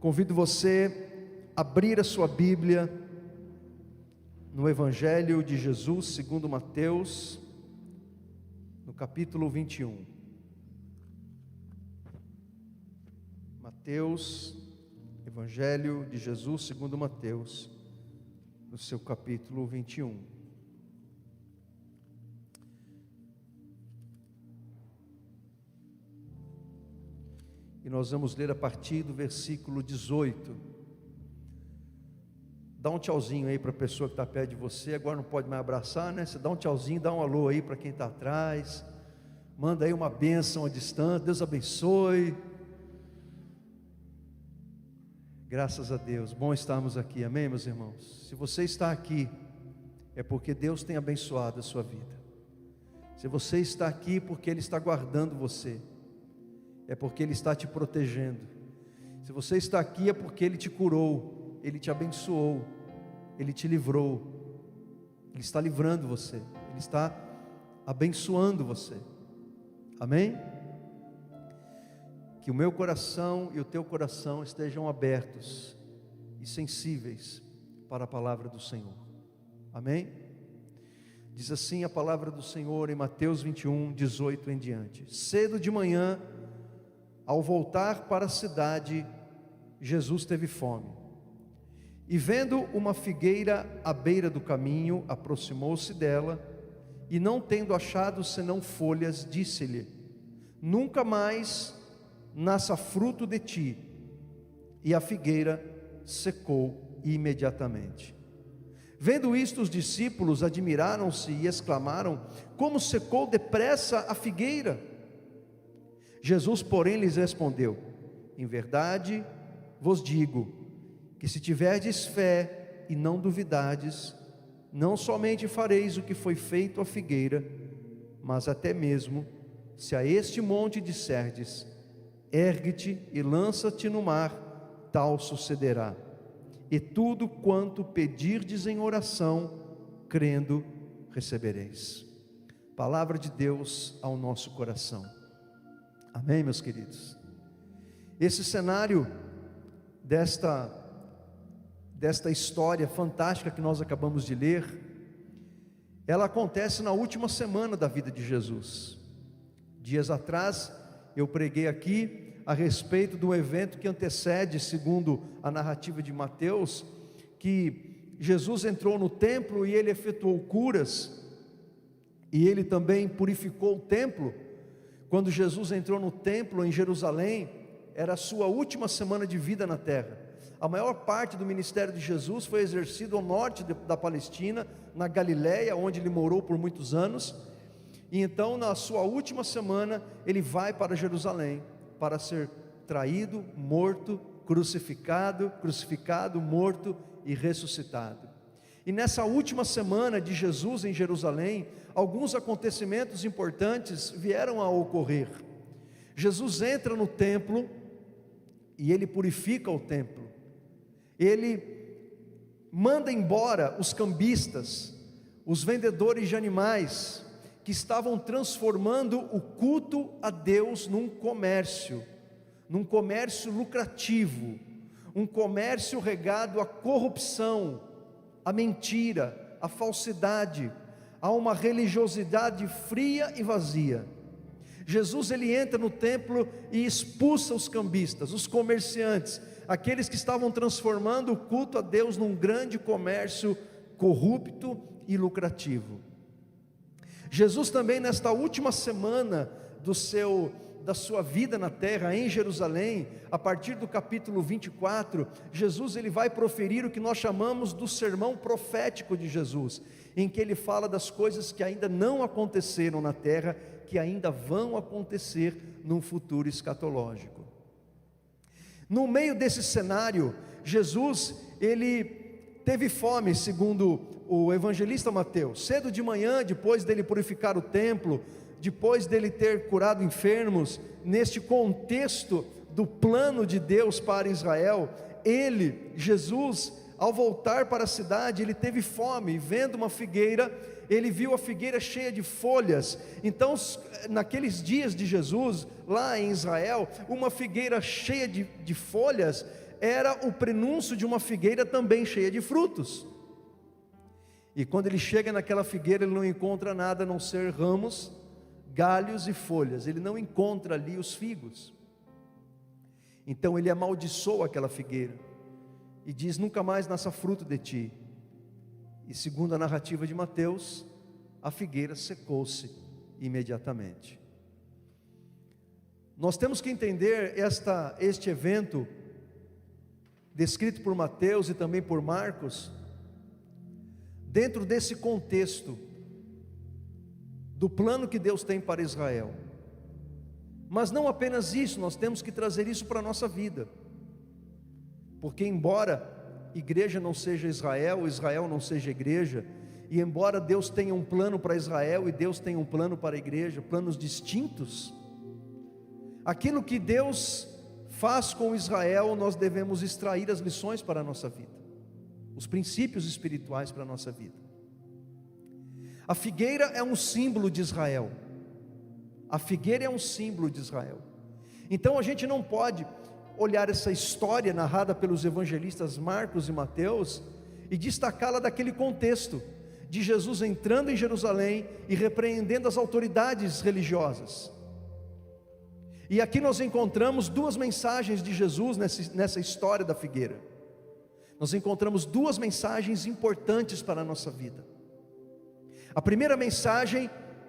Convido você a abrir a sua Bíblia no Evangelho de Jesus segundo Mateus, no capítulo 21. Mateus, Evangelho de Jesus segundo Mateus, no seu capítulo 21. E nós vamos ler a partir do versículo 18. Dá um tchauzinho aí para a pessoa que está perto de você. Agora não pode mais abraçar, né? Você dá um tchauzinho, dá um alô aí para quem está atrás. Manda aí uma bênção à distância. Deus abençoe. Graças a Deus, bom estarmos aqui, amém, meus irmãos? Se você está aqui, é porque Deus tem abençoado a sua vida. Se você está aqui, porque Ele está guardando você, é porque Ele está te protegendo. Se você está aqui, é porque Ele te curou, Ele te abençoou, Ele te livrou, Ele está livrando você, Ele está abençoando você, amém? Que o meu coração e o teu coração estejam abertos e sensíveis para a palavra do Senhor, amém? Diz assim a palavra do Senhor em Mateus 21, 18 em diante: cedo de manhã, ao voltar para a cidade, Jesus teve fome, e vendo uma figueira à beira do caminho, aproximou-se dela, e não tendo achado senão folhas, disse-lhe: nunca mais nasça fruto de ti. E a figueira secou imediatamente. Vendo isto, os discípulos admiraram-se e exclamaram: como secou depressa a figueira? Jesus, porém, lhes respondeu: em verdade vos digo, que se tiverdes fé e não duvidardes, não somente fareis o que foi feito à figueira, mas até mesmo, se a este monte disserdes: ergue-te e lança-te no mar, tal sucederá. E tudo quanto pedirdes em oração, crendo, recebereis. Palavra de Deus ao nosso coração. Amém, meus queridos? Esse cenário desta história fantástica que nós acabamos de ler, ela acontece na última semana da vida de Jesus. Dias atrás, eu preguei aqui a respeito do evento que antecede, segundo a narrativa de Mateus, que Jesus entrou no templo e Ele efetuou curas, e Ele também purificou o templo. Quando Jesus entrou no templo em Jerusalém, era a sua última semana de vida na terra. A maior parte do ministério de Jesus foi exercido ao norte da Palestina, na Galileia, onde Ele morou por muitos anos. E então, na sua última semana, Ele vai para Jerusalém, para ser traído, morto, crucificado, morto e ressuscitado. E nessa última semana de Jesus em Jerusalém, alguns acontecimentos importantes vieram a ocorrer. Jesus entra no templo e Ele purifica o templo. Ele manda embora os cambistas, os vendedores de animais, que estavam transformando o culto a Deus num comércio lucrativo, um comércio regado à corrupção, à mentira, à falsidade, a uma religiosidade fria e vazia. Jesus, Ele entra no templo e expulsa os cambistas, os comerciantes, aqueles que estavam transformando o culto a Deus num grande comércio corrupto e lucrativo. Jesus também, nesta última semana da sua vida na terra, em Jerusalém, a partir do capítulo 24, Jesus ele vai proferir o que nós chamamos do sermão profético de Jesus, em que ele fala das coisas que ainda não aconteceram na terra, que ainda vão acontecer num futuro escatológico. No meio desse cenário, Jesus, ele teve fome, segundo o evangelista Mateus. Cedo de manhã, depois dele purificar o templo, depois dele ter curado enfermos, neste contexto do plano de Deus para Israel, Jesus, ao voltar para a cidade, ele teve fome, e vendo uma figueira, ele viu a figueira cheia de folhas. Então, naqueles dias de Jesus, lá em Israel, uma figueira cheia de folhas era o prenúncio de uma figueira também cheia de frutos. E quando ele chega naquela figueira, ele não encontra nada a não ser ramos, galhos e folhas. Ele não encontra ali os figos. Então ele amaldiçoa aquela figueira e diz: nunca mais nasça fruto de ti. E segundo a narrativa de Mateus, a figueira secou-se imediatamente. Nós temos que entender este evento descrito por Mateus e também por Marcos dentro desse contexto do plano que Deus tem para Israel. Mas não apenas isso, nós temos que trazer isso para a nossa vida, porque embora igreja não seja Israel, Israel não seja igreja, e embora Deus tenha um plano para Israel e Deus tenha um plano para a igreja, planos distintos, aquilo que Deus faz com Israel, nós devemos extrair as lições para a nossa vida, os princípios espirituais para a nossa vida. A figueira é um símbolo de Israel. A figueira é um símbolo de Israel. Então a gente não pode olhar essa história narrada pelos evangelistas Marcos e Mateus e destacá-la daquele contexto de Jesus entrando em Jerusalém e repreendendo as autoridades religiosas. E aqui nós encontramos duas mensagens de Jesus nessa história da figueira. Nós encontramos duas mensagens importantes para a nossa vida. A primeira mensagem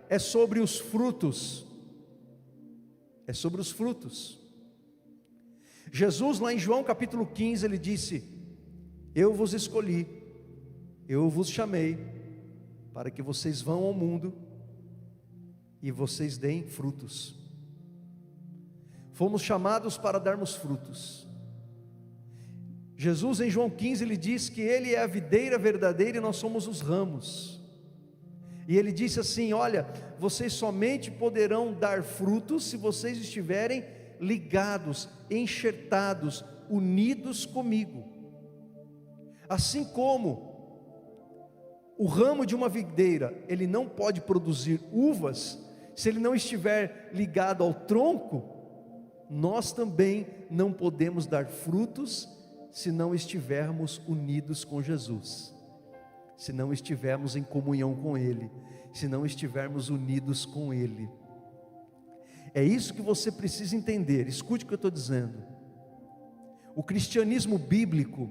é sobre os frutos. É sobre os frutos. Jesus lá em João capítulo 15, ele disse: eu vos escolhi, eu vos chamei, para que vocês vão ao mundo e vocês deem frutos. Fomos chamados para darmos frutos. Jesus em João 15, ele diz que ele é a videira verdadeira e nós somos os ramos. E ele disse assim: olha, vocês somente poderão dar frutos se vocês estiverem ligados, enxertados, unidos comigo. Assim como o ramo de uma videira, ele não pode produzir uvas se ele não estiver ligado ao tronco, nós também não podemos dar frutos se não estivermos unidos com Jesus, se não estivermos em comunhão com Ele, se não estivermos unidos com Ele. É isso que você precisa entender. Escute o que eu estou dizendo. O cristianismo bíblico,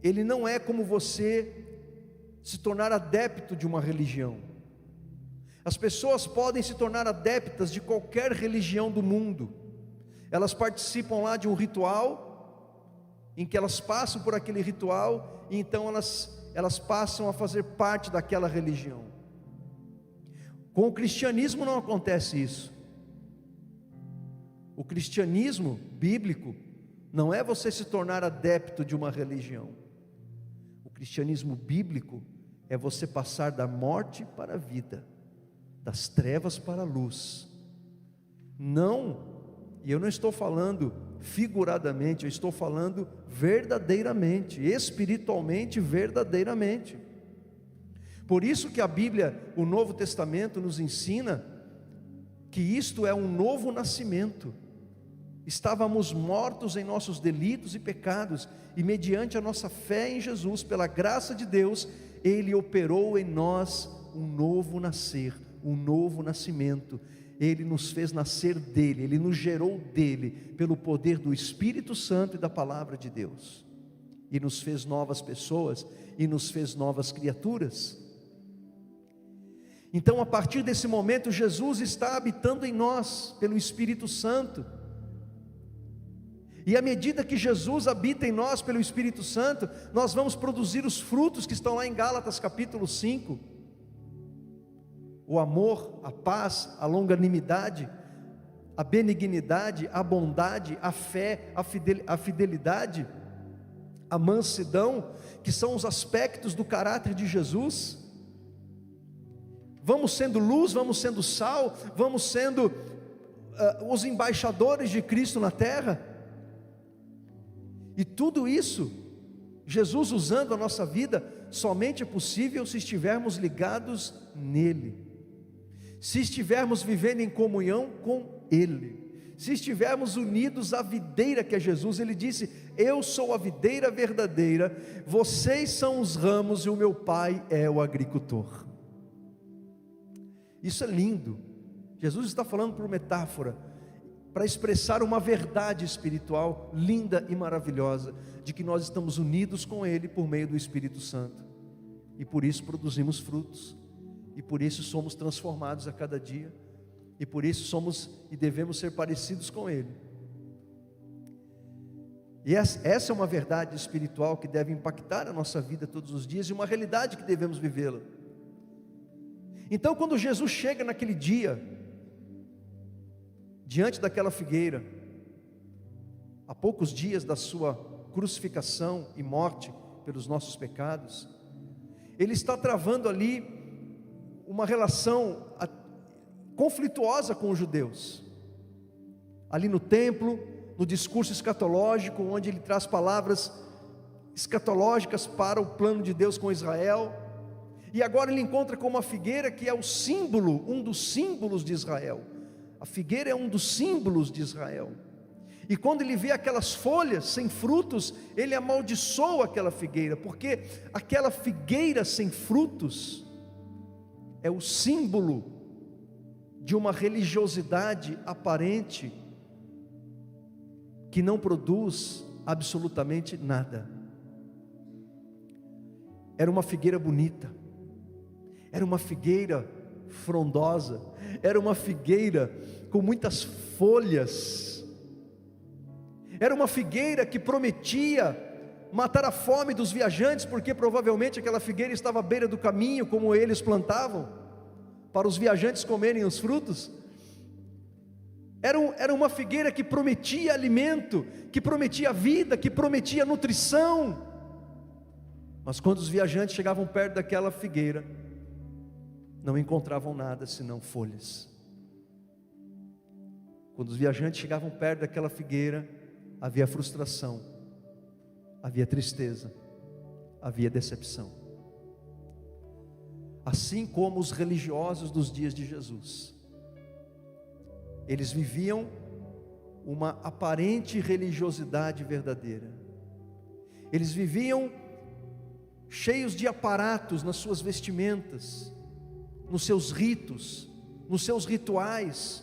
ele não é como você se tornar adepto de uma religião. As pessoas podem se tornar adeptas de qualquer religião do mundo. Elas participam lá de um ritual, em que elas passam por aquele ritual, e então elas passam a fazer parte daquela religião. Com o cristianismo não acontece isso. O cristianismo bíblico não é você se tornar adepto de uma religião. O cristianismo bíblico é você passar da morte para a vida, das trevas para a luz. Não, e eu não estou falando figuradamente, eu estou falando verdadeiramente, espiritualmente, verdadeiramente. Por isso que a Bíblia, o Novo Testamento nos ensina que isto é um novo nascimento. Estávamos mortos em nossos delitos e pecados, e mediante a nossa fé em Jesus, pela graça de Deus, Ele operou em nós um novo nascer, um novo nascimento. Ele nos fez nascer dele, Ele nos gerou dele, pelo poder do Espírito Santo e da Palavra de Deus, e nos fez novas pessoas, e nos fez novas criaturas. Então a partir desse momento, Jesus está habitando em nós, pelo Espírito Santo, e à medida que Jesus habita em nós, pelo Espírito Santo, nós vamos produzir os frutos que estão lá em Gálatas capítulo 5, o amor, a paz, a longanimidade, a benignidade, a bondade, a fé, a fidelidade, a mansidão, que são os aspectos do caráter de Jesus. Vamos sendo luz, vamos sendo sal, vamos sendo os embaixadores de Cristo na terra. E tudo isso, Jesus usando a nossa vida, somente é possível se estivermos ligados nele, se estivermos vivendo em comunhão com Ele, se estivermos unidos à videira que é Jesus. Ele disse: eu sou a videira verdadeira, vocês são os ramos e o meu Pai é o agricultor. Isso é lindo. Jesus está falando por metáfora, para expressar uma verdade espiritual linda e maravilhosa, de que nós estamos unidos com Ele por meio do Espírito Santo, e por isso produzimos frutos, e por isso somos transformados a cada dia, e por isso somos e devemos ser parecidos com Ele. E essa é uma verdade espiritual que deve impactar a nossa vida todos os dias, e uma realidade que devemos vivê-la. Então, quando Jesus chega naquele dia, diante daquela figueira, a poucos dias da sua crucificação e morte pelos nossos pecados, Ele está travando ali uma relação conflituosa com os judeus, ali no templo, no discurso escatológico, onde Ele traz palavras escatológicas para o plano de Deus com Israel. E agora Ele encontra com uma figueira que é o símbolo, um dos símbolos de Israel. A figueira é um dos símbolos de Israel, e quando ele vê aquelas folhas sem frutos, ele amaldiçoa aquela figueira, porque aquela figueira sem frutos é o símbolo de uma religiosidade aparente, que não produz absolutamente nada. Era uma figueira bonita, era uma figueira frondosa, era uma figueira com muitas folhas, era uma figueira que prometia matar a fome dos viajantes, porque provavelmente aquela figueira estava à beira do caminho, como eles plantavam, para os viajantes comerem os frutos. Era uma figueira que prometia alimento, que prometia vida, que prometia nutrição. Mas quando os viajantes chegavam perto daquela figueira, não encontravam nada senão folhas. Quando os viajantes chegavam perto daquela figueira, havia frustração, havia tristeza, havia decepção. Assim como os religiosos dos dias de Jesus, eles viviam uma aparente religiosidade verdadeira, eles viviam cheios de aparatos nas suas vestimentas, nos seus ritos, nos seus rituais,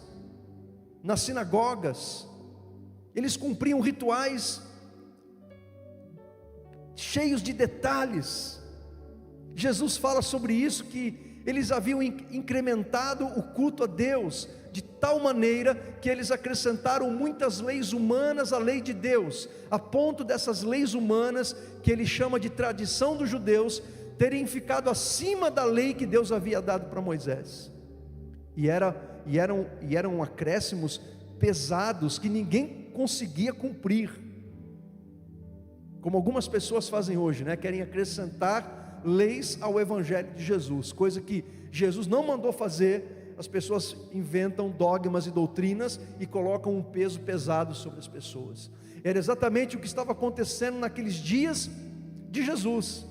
nas sinagogas. Eles cumpriam rituais cheios de detalhes. Jesus fala sobre isso, que eles haviam incrementado o culto a Deus de tal maneira que eles acrescentaram muitas leis humanas à lei de Deus, a ponto dessas leis humanas, que ele chama de tradição dos judeus, terem ficado acima da lei que Deus havia dado para Moisés. E eram acréscimos pesados que ninguém conseguia cumprir, como algumas pessoas fazem hoje, né? Querem acrescentar leis ao Evangelho de Jesus, coisa que Jesus não mandou fazer. As pessoas inventam dogmas e doutrinas e colocam um peso pesado sobre as pessoas. Era exatamente o que estava acontecendo naqueles dias de Jesus.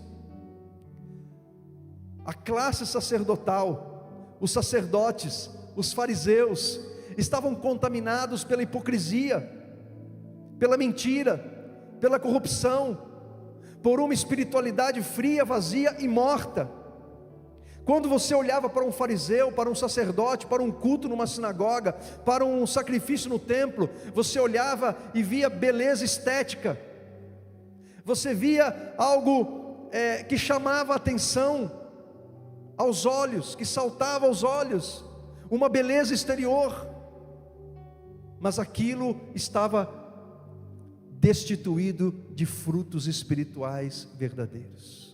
A classe sacerdotal, os sacerdotes, os fariseus, estavam contaminados pela hipocrisia, pela mentira, pela corrupção, por uma espiritualidade fria, vazia e morta. Quando você olhava para um fariseu, para um sacerdote, para um culto numa sinagoga, para um sacrifício no templo, você olhava e via beleza estética, você via algo que chamava a atenção aos olhos, que saltava aos olhos, uma beleza exterior, mas aquilo estava destituído de frutos espirituais verdadeiros.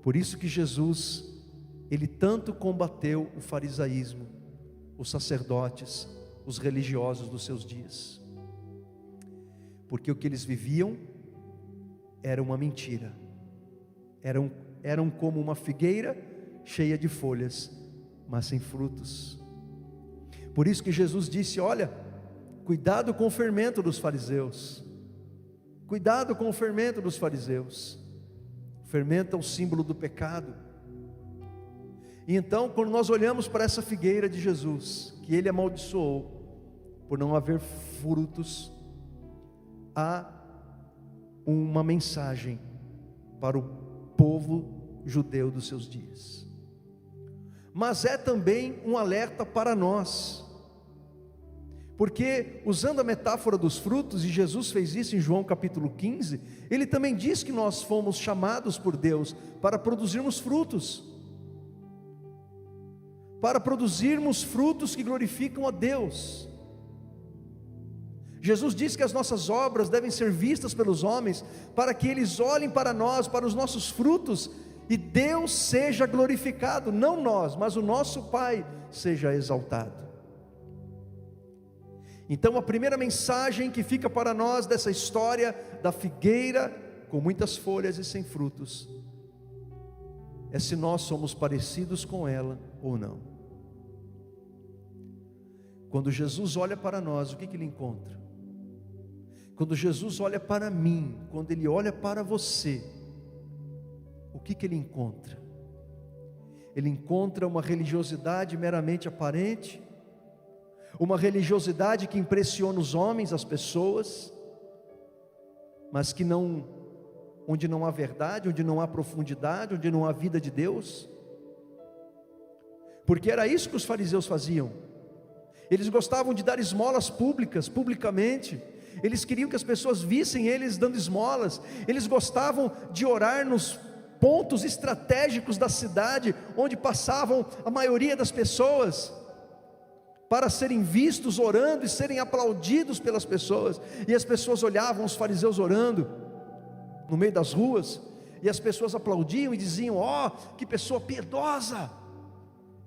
Por isso que Jesus, ele tanto combateu o farisaísmo, os sacerdotes, os religiosos dos seus dias, porque o que eles viviam era uma mentira, eram como uma figueira cheia de folhas, mas sem frutos. Por isso que Jesus disse: olha, cuidado com o fermento dos fariseus, cuidado com o fermento dos fariseus. O fermento é o símbolo do pecado. E então, quando nós olhamos para essa figueira de Jesus, que ele amaldiçoou, por não haver frutos, há uma mensagem para o povo judeu dos seus dias, mas é também um alerta para nós, porque usando a metáfora dos frutos, e Jesus fez isso em João capítulo 15, ele também diz que nós fomos chamados por Deus para produzirmos frutos, que glorificam a Deus. Jesus diz que as nossas obras devem ser vistas pelos homens, para que eles olhem para nós, para os nossos frutos, e Deus seja glorificado, não nós, mas o nosso Pai seja exaltado. Então a primeira mensagem que fica para nós dessa história da figueira com muitas folhas e sem frutos, é se nós somos parecidos com ela ou não. Quando Jesus olha para nós, o que ele encontra? Quando Jesus olha para mim, quando Ele olha para você, o que Ele encontra? Ele encontra uma religiosidade meramente aparente, uma religiosidade que impressiona os homens, as pessoas, mas que não, onde não há verdade, onde não há profundidade, onde não há vida de Deus. Porque era isso que os fariseus faziam. Eles gostavam de dar esmolas públicas, publicamente. Eles queriam que as pessoas vissem eles dando esmolas. Eles gostavam de orar nos pontos estratégicos da cidade, onde passavam a maioria das pessoas, para serem vistos orando e serem aplaudidos pelas pessoas. E as pessoas olhavam os fariseus orando no meio das ruas, e as pessoas aplaudiam e diziam: ó, que pessoa piedosa,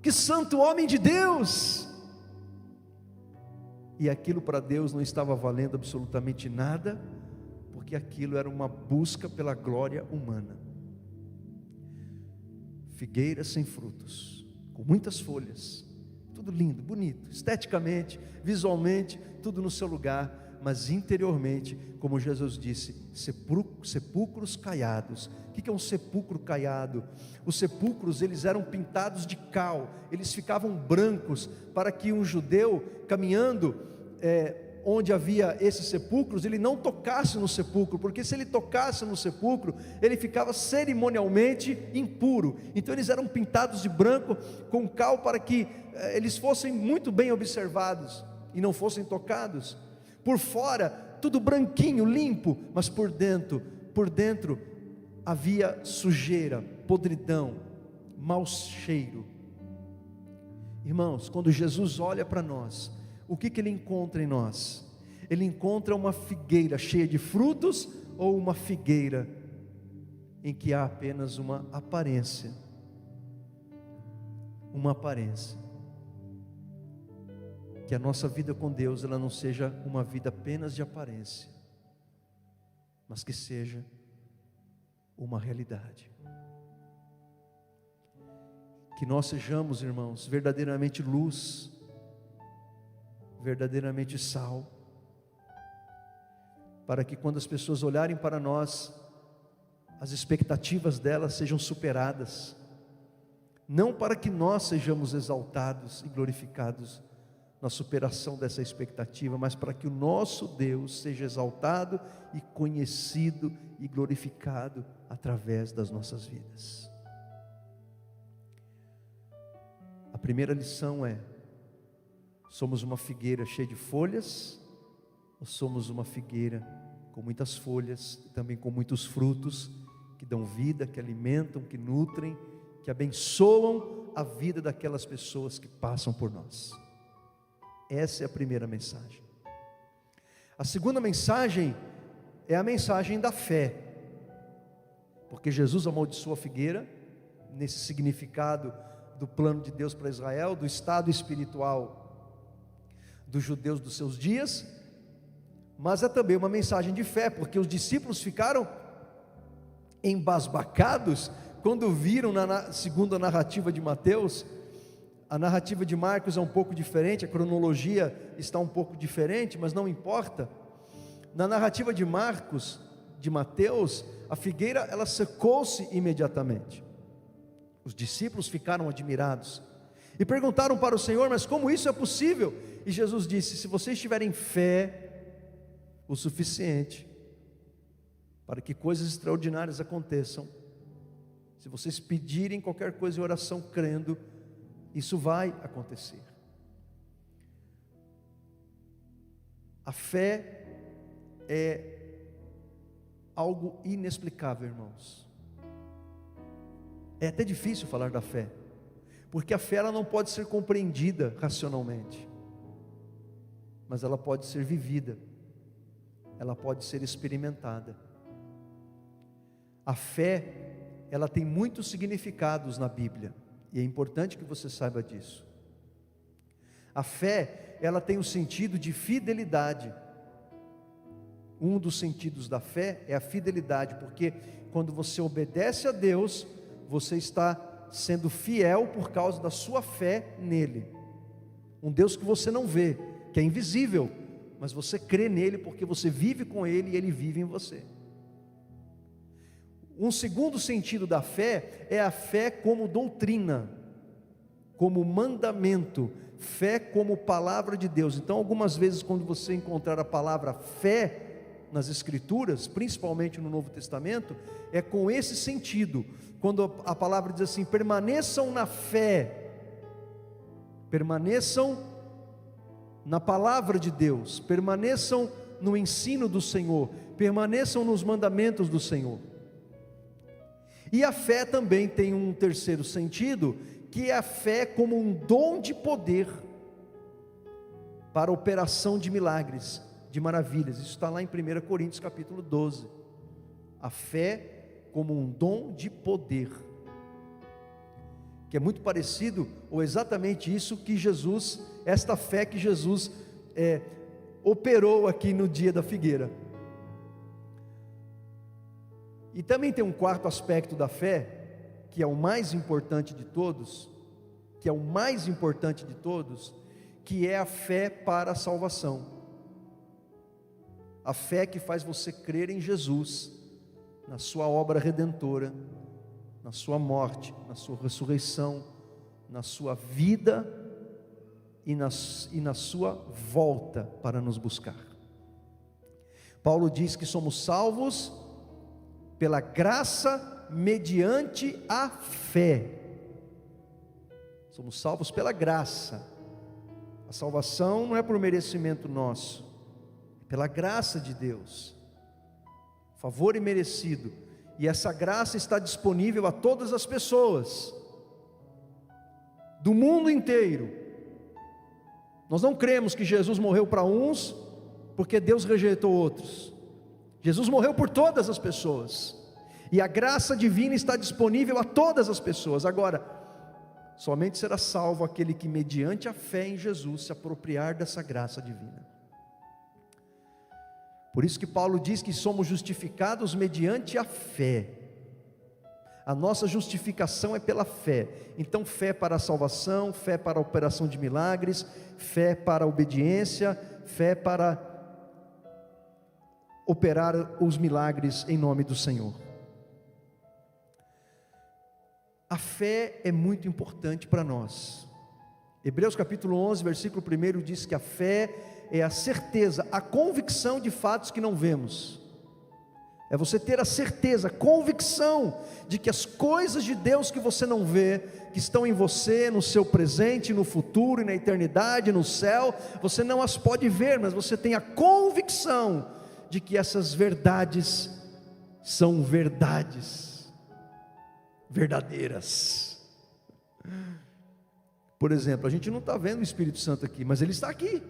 que santo homem de Deus. E aquilo para Deus não estava valendo absolutamente nada, porque aquilo era uma busca pela glória humana. Figueira sem frutos, com muitas folhas, tudo lindo, bonito, esteticamente, visualmente, tudo no seu lugar, mas interiormente, como Jesus disse, sepulcros caiados. O que é um sepulcro caiado? Os sepulcros, eles eram pintados de cal, eles ficavam brancos, para que um judeu caminhando onde havia esses sepulcros, ele não tocasse no sepulcro, porque se ele tocasse no sepulcro, ele ficava cerimonialmente impuro. Então eles eram pintados de branco com cal, para que eles fossem muito bem observados e não fossem tocados. Por fora tudo branquinho, limpo, mas por dentro havia sujeira, podridão, mau cheiro. Irmãos, quando Jesus olha para nós, o que Ele encontra em nós? Ele encontra uma figueira cheia de frutos, ou uma figueira em que há apenas uma aparência? Uma aparência. Que a nossa vida com Deus, ela não seja uma vida apenas de aparência, mas que seja uma realidade. Que nós sejamos, irmãos, verdadeiramente luz, verdadeiramente sal, para que quando as pessoas olharem para nós, as expectativas delas sejam superadas, não para que nós sejamos exaltados e glorificados na superação dessa expectativa, mas para que o nosso Deus seja exaltado e conhecido e glorificado através das nossas vidas. A primeira lição é: somos uma figueira cheia de folhas, ou somos uma figueira com muitas folhas, também com muitos frutos, que dão vida, que alimentam, que nutrem, que abençoam a vida daquelas pessoas que passam por nós? Essa é a primeira mensagem. A segunda mensagem é a mensagem da fé, porque Jesus amaldiçoou a figueira, nesse significado do plano de Deus para Israel, do estado espiritual dos judeus dos seus dias, mas é também uma mensagem de fé, porque os discípulos ficaram embasbacados quando viram, segundo a narrativa de Mateus. A narrativa de Marcos é um pouco diferente, a cronologia está um pouco diferente, mas não importa. Na narrativa de Marcos, de Mateus, a figueira ela secou-se imediatamente. Os discípulos ficaram admirados e perguntaram para o Senhor: mas como isso é possível? E Jesus disse: se vocês tiverem fé o suficiente para que coisas extraordinárias aconteçam, se vocês pedirem qualquer coisa em oração crendo, isso vai acontecer. A fé é algo inexplicável, irmãos. É até difícil falar da fé, porque a fé ela não pode ser compreendida racionalmente, mas ela pode ser vivida, ela pode ser experimentada. A fé, ela tem muitos significados na Bíblia, e é importante que você saiba disso. A fé, ela tem o sentido de fidelidade. Um dos sentidos da fé é a fidelidade, porque quando você obedece a Deus, você está sendo fiel por causa da sua fé nele. Um Deus que você não vê, que é invisível, mas você crê nele porque você vive com ele e ele vive em você. Um segundo sentido da fé é a fé como doutrina, como mandamento, fé como palavra de Deus. Então, algumas vezes, quando você encontrar a palavra fé nas Escrituras, principalmente no Novo Testamento, é com esse sentido. Quando a palavra diz assim: permaneçam na fé, permaneçam na palavra de Deus, permaneçam no ensino do Senhor, permaneçam nos mandamentos do Senhor. E a fé também tem um terceiro sentido, que é a fé como um dom de poder para a operação de milagres, de maravilhas. Isso está lá em 1 Coríntios capítulo 12. A fé como um dom de poder, que é muito parecido, ou exatamente isso que Jesus, esta fé que Jesus operou aqui no dia da figueira. E também tem um quarto aspecto da fé, que é o mais importante de todos, que é a fé para a salvação. A fé que faz você crer em Jesus, na sua obra redentora, na sua morte, na sua ressurreição, na sua vida e na sua volta para nos buscar. Paulo diz que somos salvos pela graça mediante a fé. Somos salvos pela graça. A salvação não é por merecimento nosso, é pela graça de Deus, favor imerecido. E essa graça está disponível a todas as pessoas do mundo inteiro. Nós não cremos que Jesus morreu para uns porque Deus rejeitou outros. Jesus morreu por todas as pessoas, e a graça divina está disponível a todas as pessoas. Agora, somente será salvo aquele que, mediante a fé em Jesus, se apropriar dessa graça divina. Por isso que Paulo diz que somos justificados mediante a fé. A nossa justificação é pela fé. Então, fé para a salvação, fé para a operação de milagres, fé para a obediência, fé para operar os milagres em nome do Senhor. A fé é muito importante para nós. Hebreus capítulo 11, versículo 1 diz que a fé é a certeza, a convicção de fatos que não vemos. É você ter a certeza, a convicção de que as coisas de Deus que você não vê, que estão em você, no seu presente, no futuro e na eternidade, no céu, você não as pode ver, mas você tem a convicção de que essas verdades são verdades verdadeiras. Por exemplo, a gente não está vendo o Espírito Santo aqui, mas ele está aqui.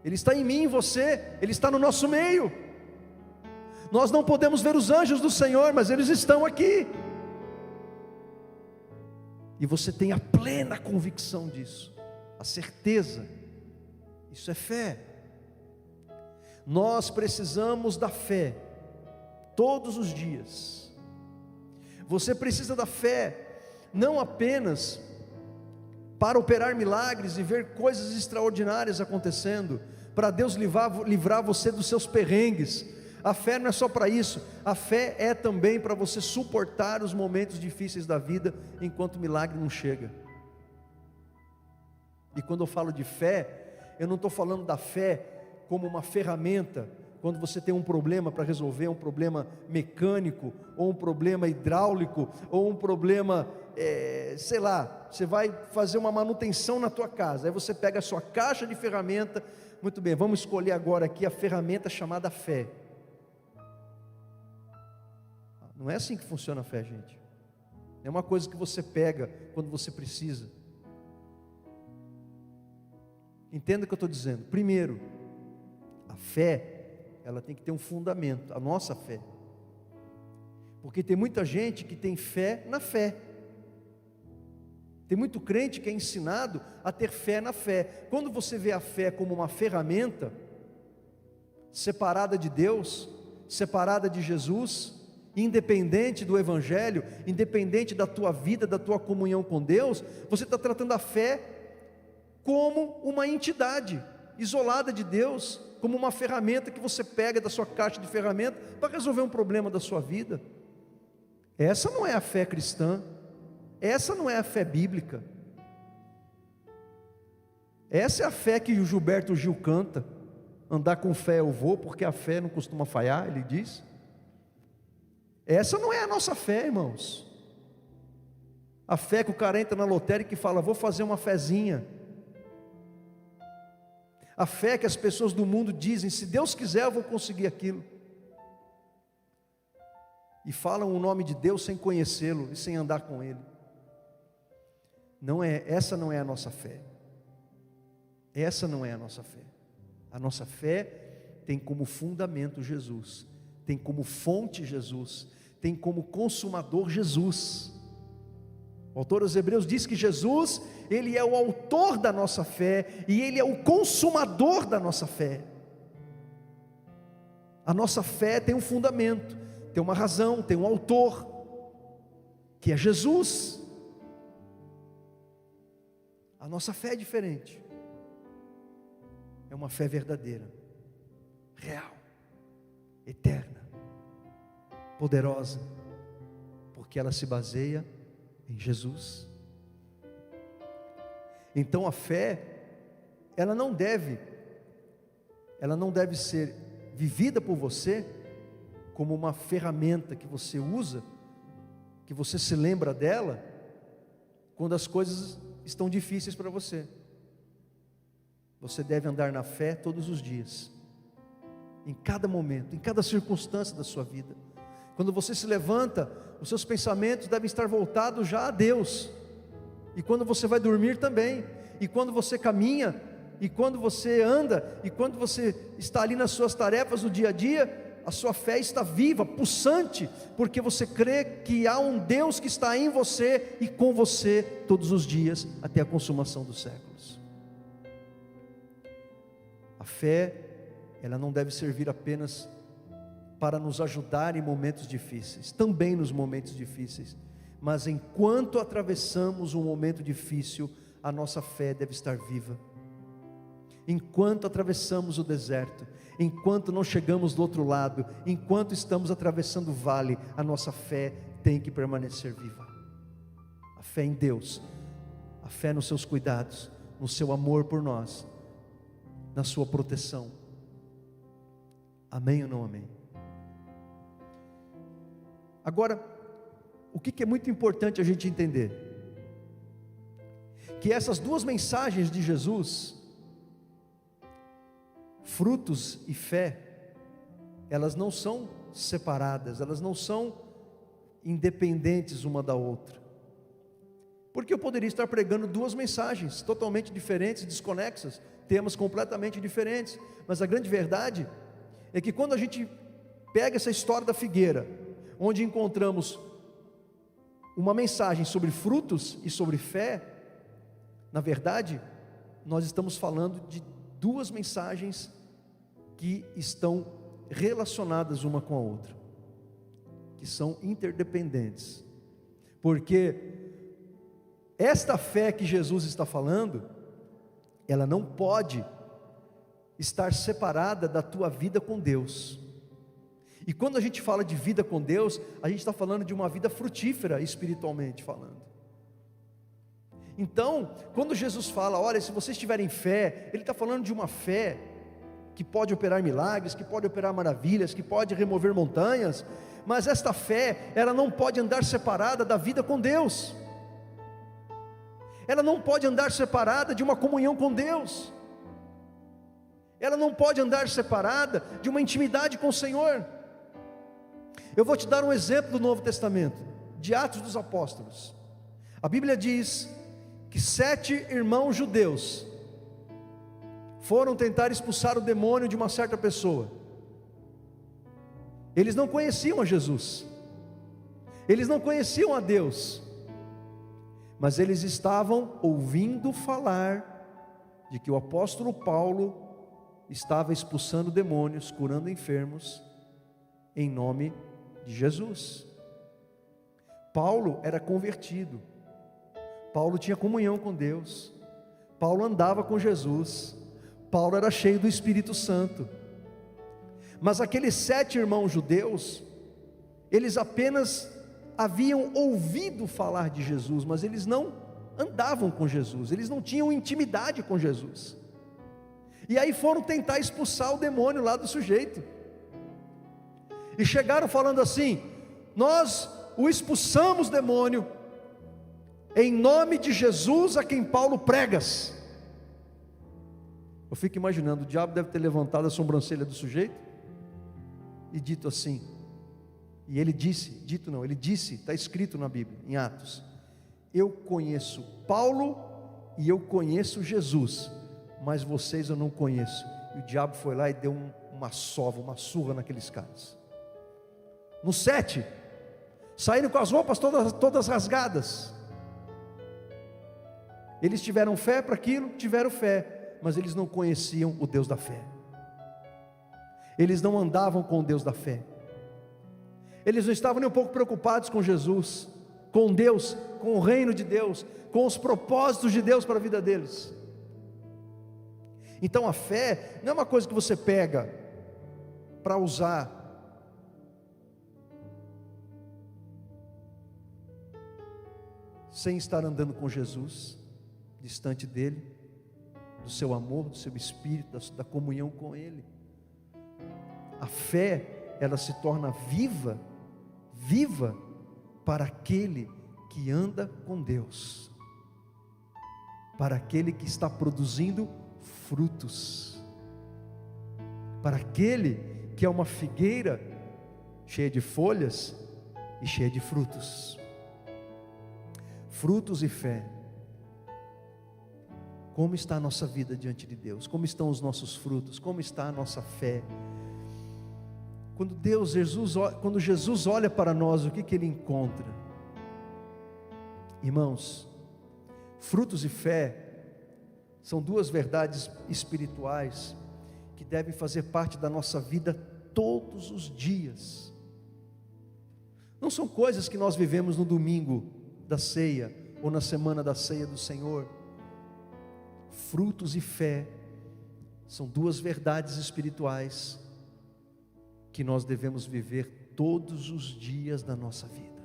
Ele está em mim, em você, ele está no nosso meio. Nós não podemos ver os anjos do Senhor, mas eles estão aqui. E você tem a plena convicção disso, a certeza. Isso é fé. Nós precisamos da fé todos os dias. Você precisa da fé não apenas para operar milagres e ver coisas extraordinárias acontecendo, para Deus livrar você dos seus perrengues. A fé não é só para isso. A fé é também para você suportar os momentos difíceis da vida enquanto o milagre não chega. E quando eu falo de fé, eu não estou falando da fé como uma ferramenta, quando você tem um problema para resolver, um problema mecânico, ou um problema hidráulico, ou um problema, sei lá, você vai fazer uma manutenção na tua casa, aí você pega a sua caixa de ferramenta. Muito bem, vamos escolher agora aqui a ferramenta chamada fé. Não é assim que funciona a fé, gente. É uma coisa que você pega quando você precisa. Entenda o que eu estou dizendo. Primeiro, a fé, ela tem que ter um fundamento, a nossa fé. Porque tem muita gente que tem fé na fé. Tem muito crente que é ensinado a ter fé na fé. Quando você vê a fé como uma ferramenta, separada de Deus, separada de Jesus, independente do Evangelho, independente da tua vida, da tua comunhão com Deus, você está tratando a fé como uma entidade isolada de Deus, como uma ferramenta que você pega da sua caixa de ferramenta para resolver um problema da sua vida. Essa não é a fé cristã, essa não é a fé bíblica. Essa é a fé que o Gilberto Gil canta: andar com fé eu vou, porque a fé não costuma falhar, ele diz. Essa não é a nossa fé, irmãos. A fé que o cara entra na lotérica e fala: vou fazer uma fezinha. A fé que as pessoas do mundo dizem: se Deus quiser eu vou conseguir aquilo. E falam o nome de Deus sem conhecê-lo e sem andar com Ele. Essa não é a nossa fé. Essa não é a nossa fé. A nossa fé tem como fundamento Jesus, tem como fonte Jesus, tem como consumador Jesus. O autor aos Hebreus diz que Jesus, Ele é o autor da nossa fé, e Ele é o consumador da nossa fé. A nossa fé tem um fundamento, tem uma razão, tem um autor, que é Jesus. A nossa fé é diferente, é uma fé verdadeira, real, eterna, poderosa, porque ela se baseia em Jesus. Então a fé, ela não deve ser vivida por você como uma ferramenta que você usa, que você se lembra dela quando as coisas estão difíceis para você. Você deve andar na fé todos os dias, em cada momento, em cada circunstância da sua vida. Quando você se levanta, os seus pensamentos devem estar voltados já a Deus, e quando você vai dormir também, e quando você caminha, e quando você anda, e quando você está ali nas suas tarefas do dia a dia, a sua fé está viva, pulsante, porque você crê que há um Deus que está em você e com você todos os dias, até a consumação dos séculos. A fé, ela não deve servir apenas para nos ajudar em momentos difíceis, também nos momentos difíceis, mas enquanto atravessamos um momento difícil, a nossa fé deve estar viva. Enquanto atravessamos o deserto, enquanto não chegamos do outro lado, enquanto estamos atravessando o vale, a nossa fé tem que permanecer viva. A fé em Deus, a fé nos seus cuidados, no seu amor por nós, na sua proteção. Amém ou não amém? Agora, o que é muito importante a gente entender? Que essas duas mensagens de Jesus, frutos e fé, elas não são separadas, elas não são independentes uma da outra. Porque eu poderia estar pregando duas mensagens totalmente diferentes, desconexas, temas completamente diferentes, mas a grande verdade é que quando a gente pega essa história da figueira, onde encontramos uma mensagem sobre frutos e sobre fé, na verdade, nós estamos falando de duas mensagens que estão relacionadas uma com a outra, que são interdependentes, porque esta fé que Jesus está falando, ela não pode estar separada da tua vida com Deus. E quando a gente fala de vida com Deus, a gente está falando de uma vida frutífera espiritualmente falando. Então, quando Jesus fala, olha, se vocês tiverem fé, Ele está falando de uma fé que pode operar milagres, que pode operar maravilhas, que pode remover montanhas, mas esta fé, ela não pode andar separada da vida com Deus, ela não pode andar separada de uma comunhão com Deus, ela não pode andar separada de uma intimidade com o Senhor. Eu vou te dar um exemplo do Novo Testamento, de Atos dos Apóstolos. A Bíblia diz que 7 irmãos judeus foram tentar expulsar o demônio de uma certa pessoa. Eles não conheciam a Jesus, eles não conheciam a Deus, mas eles estavam ouvindo falar de que o apóstolo Paulo estava expulsando demônios, curando enfermos, em nome de Jesus. Paulo era convertido, Paulo tinha comunhão com Deus, Paulo andava com Jesus, Paulo era cheio do Espírito Santo. Mas aqueles 7 irmãos judeus, eles apenas haviam ouvido falar de Jesus, mas eles não andavam com Jesus, eles não tinham intimidade com Jesus. E aí foram tentar expulsar o demônio lá do sujeito, e chegaram falando assim: nós o expulsamos, demônio, em nome de Jesus a quem Paulo pregas. Eu fico imaginando, o diabo deve ter levantado a sobrancelha do sujeito e dito assim, e ele disse, ele disse, está escrito na Bíblia, em Atos: eu conheço Paulo e eu conheço Jesus, mas vocês eu não conheço. E o diabo foi lá e deu uma sova, uma surra naqueles caras. No 7, saíram com as roupas todas rasgadas. Eles tiveram fé para aquilo, tiveram fé, mas eles não conheciam o Deus da fé, eles não andavam com o Deus da fé, eles não estavam nem um pouco preocupados com Jesus, com Deus, com o reino de Deus, com os propósitos de Deus para a vida deles. Então a fé não é uma coisa que você pega para usar sem estar andando com Jesus, distante dele, do seu amor, do seu espírito, da comunhão com ele. A fé, ela se torna viva para aquele que anda com Deus, para aquele que está produzindo frutos, para aquele que é uma figueira cheia de folhas e cheia de frutos. Frutos e fé. Como está a nossa vida diante de Deus? Como estão os nossos frutos? Como está a nossa fé? Quando Jesus olha para nós, o que Ele encontra? Irmãos, frutos e fé são 2 verdades espirituais que devem fazer parte da nossa vida todos os dias. Não são coisas que nós vivemos no domingo da ceia ou na semana da ceia do Senhor. Frutos e fé são 2 verdades espirituais que nós devemos viver todos os dias da nossa vida.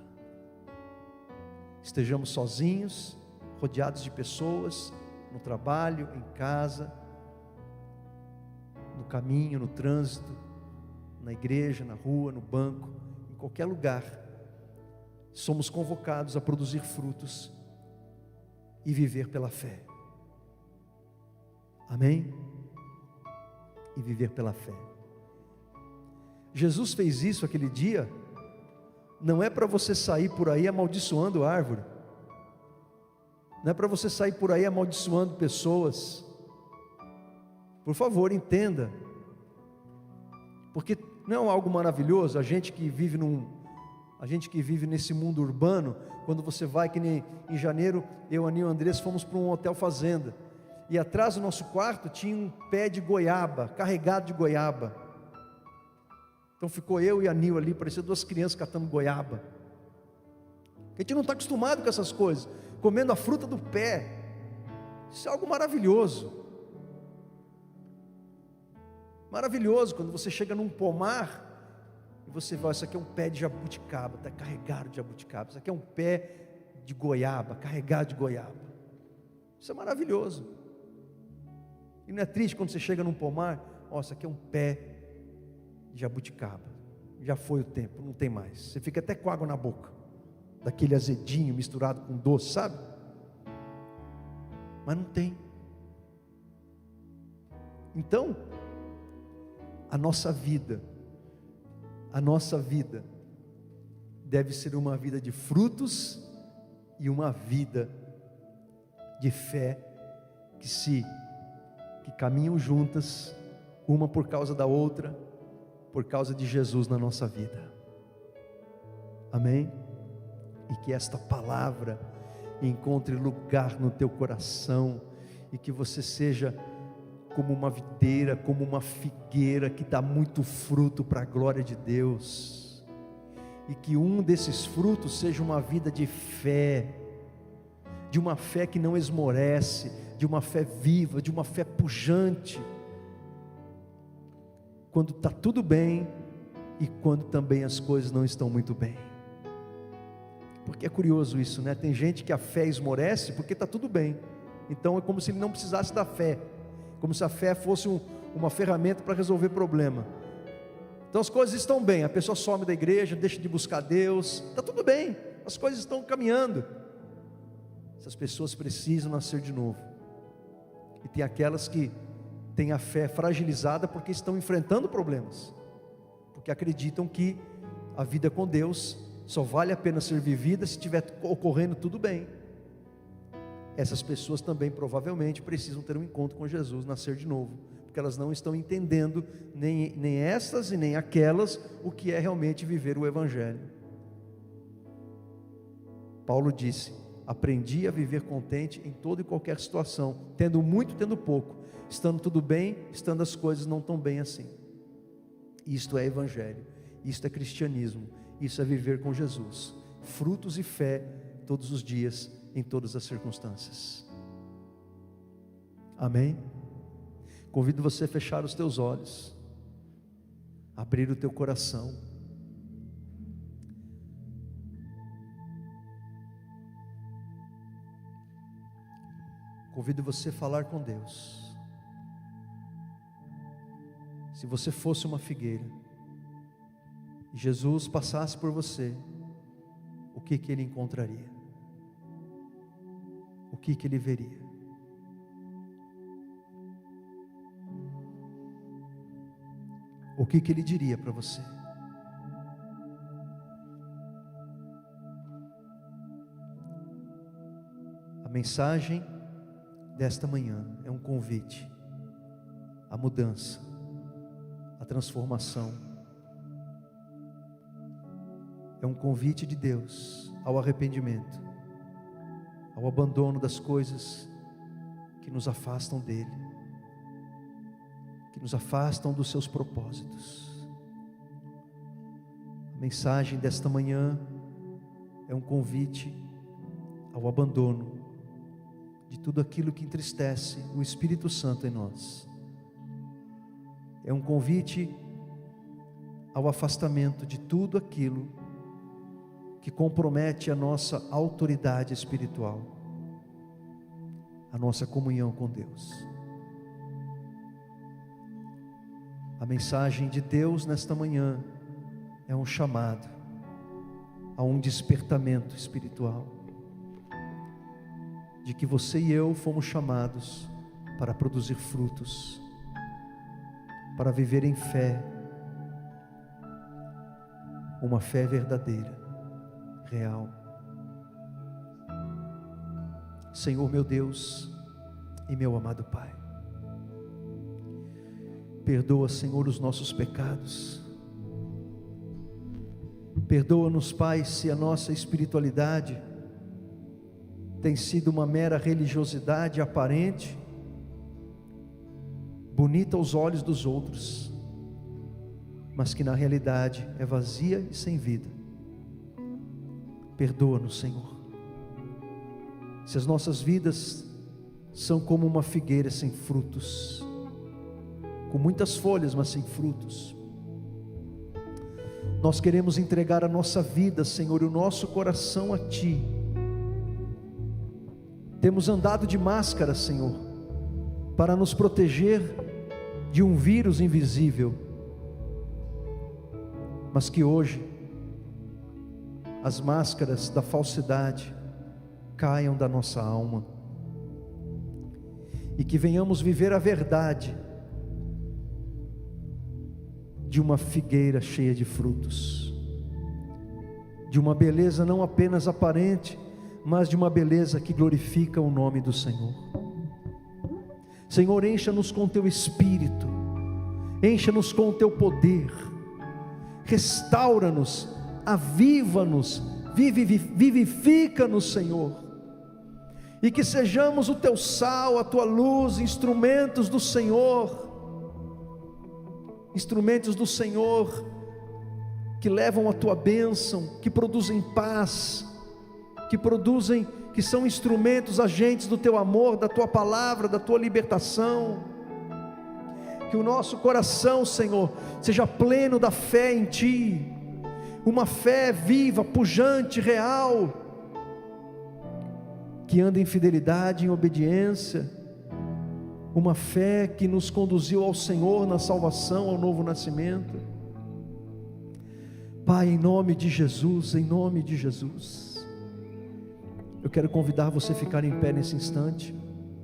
Estejamos sozinhos, rodeados de pessoas, no trabalho, em casa, no caminho, no trânsito, na igreja, na rua, no banco, em qualquer lugar, somos convocados a produzir frutos e viver pela fé. Amém? E viver pela fé. Jesus fez isso aquele dia, não é para você sair por aí amaldiçoando árvore, não é para você sair por aí amaldiçoando pessoas. Por favor, entenda, porque não é algo maravilhoso, a gente que vive nesse mundo urbano, quando você vai, que nem em janeiro, eu, Aninho e o Andrés fomos para um hotel fazenda, e atrás do nosso quarto tinha um pé de goiaba, carregado de goiaba. Então ficou eu e a Nil ali, parecia 2 crianças catando goiaba. A gente não está acostumado com essas coisas, comendo a fruta do pé. Isso é algo maravilhoso. Maravilhoso quando você chega num pomar e você vai, isso aqui é um pé de jabuticaba, está carregado de jabuticaba. Isso aqui é um pé de goiaba, carregado de goiaba. Isso é maravilhoso. E não é triste quando você chega num pomar, isso aqui é um pé de jabuticaba, já foi o tempo, não tem mais. Você fica até com água na boca, daquele azedinho misturado com doce, sabe? Mas não tem. Então, a nossa vida deve ser uma vida de frutos e uma vida de fé que caminham juntas, uma por causa da outra, por causa de Jesus na nossa vida. Amém? E que esta palavra encontre lugar no teu coração, e que você seja como uma videira, como uma figueira que dá muito fruto para a glória de Deus, e que um desses frutos seja uma vida de fé, de uma fé que não esmorece, de uma fé viva, de uma fé pujante, quando está tudo bem e quando também as coisas não estão muito bem. Porque é curioso isso, né? Tem gente que a fé esmorece porque está tudo bem, então é como se ele não precisasse da fé, como se a fé fosse uma ferramenta para resolver problema. Então as coisas estão bem, a pessoa some da igreja, deixa de buscar Deus, está tudo bem, as coisas estão caminhando. Essas pessoas precisam nascer de novo. E tem aquelas que têm a fé fragilizada porque estão enfrentando problemas, porque acreditam que a vida com Deus só vale a pena ser vivida se estiver ocorrendo tudo bem. Essas pessoas também provavelmente precisam ter um encontro com Jesus, nascer de novo, porque elas não estão entendendo, nem estas e nem aquelas, o que é realmente viver o Evangelho. Paulo disse: aprendi a viver contente em toda e qualquer situação, tendo muito, tendo pouco, estando tudo bem, estando as coisas não tão bem assim. Isto é Evangelho, isto é cristianismo, isso é viver com Jesus, frutos e fé todos os dias, em todas as circunstâncias. Amém? Convido você a fechar os teus olhos, abrir o teu coração. Convido você a falar com Deus. Se você fosse uma figueira e Jesus passasse por você, o que ele encontraria? O que ele veria? O que ele diria para você? A mensagem desta manhã é um convite à mudança, à transformação. É um convite de Deus ao arrependimento, ao abandono das coisas que nos afastam dele, que nos afastam dos seus propósitos. A mensagem desta manhã é um convite ao abandono de tudo aquilo que entristece o Espírito Santo em nós. É um convite ao afastamento de tudo aquilo que compromete a nossa autoridade espiritual, a nossa comunhão com Deus. A mensagem de Deus nesta manhã é um chamado a um despertamento espiritual, de que você e eu fomos chamados para produzir frutos, para viver em fé, uma fé verdadeira, real. Senhor meu Deus e meu amado Pai, perdoa, Senhor, os nossos pecados. Perdoa-nos, Pai, se a nossa espiritualidade tem sido uma mera religiosidade aparente, bonita aos olhos dos outros, mas que na realidade é vazia e sem vida. Perdoa-nos, Senhor, se as nossas vidas são como uma figueira sem frutos, com muitas folhas, mas sem frutos. Nós queremos entregar a nossa vida, Senhor, e o nosso coração a Ti, Temos andado de máscara, Senhor, para nos proteger de um vírus invisível, mas que hoje as máscaras da falsidade caiam da nossa alma, e que venhamos viver a verdade de uma figueira cheia de frutos, de uma beleza não apenas aparente, mas de uma beleza que glorifica o nome do Senhor. Senhor, encha-nos com Teu Espírito, encha-nos com o Teu poder, restaura-nos, aviva-nos, vivifica-nos, Senhor, e que sejamos o Teu sal, a Tua luz, instrumentos do Senhor, que levam a Tua bênção, que produzem paz, que são instrumentos, agentes do Teu amor, da Tua palavra, da Tua libertação. Que o nosso coração, Senhor, seja pleno da fé em Ti, uma fé viva, pujante, real, que anda em fidelidade, em obediência, uma fé que nos conduziu ao Senhor na salvação, ao novo nascimento. Pai, em nome de Jesus, eu quero convidar você a ficar em pé nesse instante.